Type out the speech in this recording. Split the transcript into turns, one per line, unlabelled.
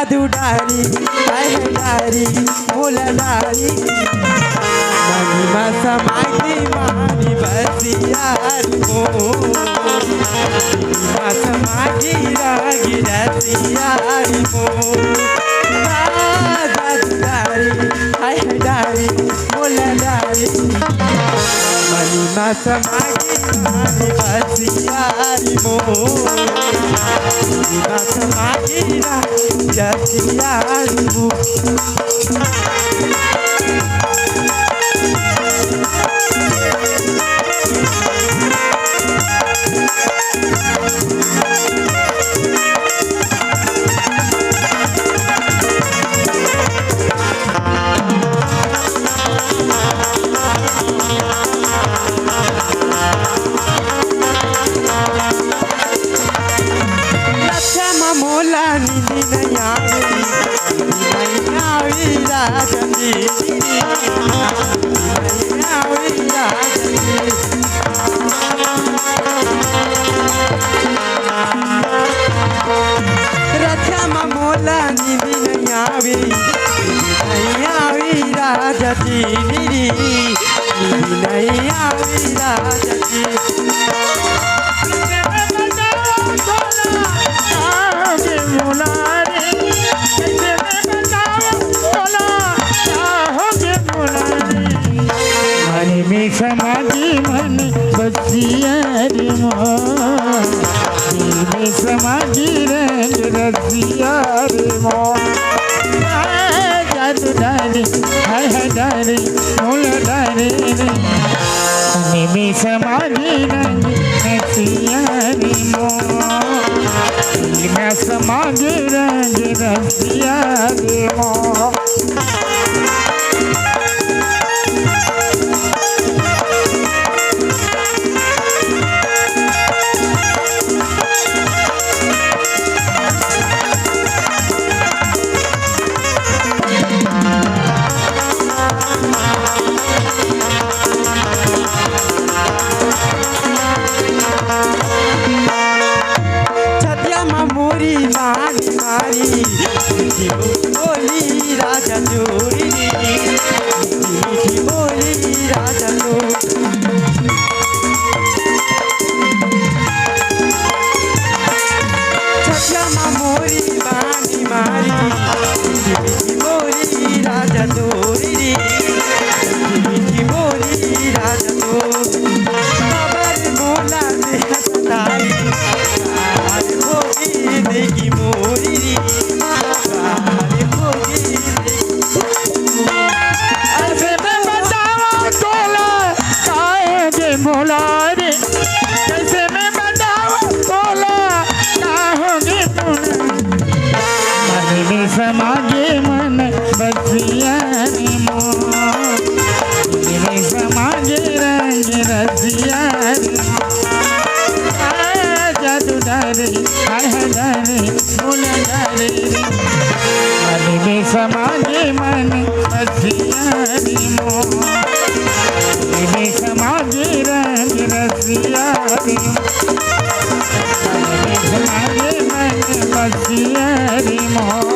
जादू डारी है डारी मोला डारी महिमा समाधि मानी बसियार मो महिमा समाधि रागी रसियार मो जादू डारी है डारी मोला डारी महिमा समाधि मानी बसियार मो महिमा समाधि रागी रसियार मो मोला निधि नहीं आवी राजनी रक्षा मोला निधि नहीं आवी राजती नहीं आवी राजती
में समाधि मन बसियार मो में समाधि रंग रसियार मो जादू डारी है डारी मोल डारी में समाधि रंग रसियार मो में समाधि रंग रसियार मो
मोरी मारी मारी बोली राजा चोरी बोली राजा छठिया मोरी मारी मारी बोली राजा चोरी बोली राजा खबर बोला से हतारी देगी मोरी
ऐसे में बताओ तोला काहे मोला रे कैसे में बताओ तोला काहोगे तुम मन में समागे मन बसियार मो में समागे रंग रसियार जादू डारी है डारी मोला डारी मन में समाधि मन बसियार मो में समाधि रंग रसियार मन में समाधि मन बसियार मो।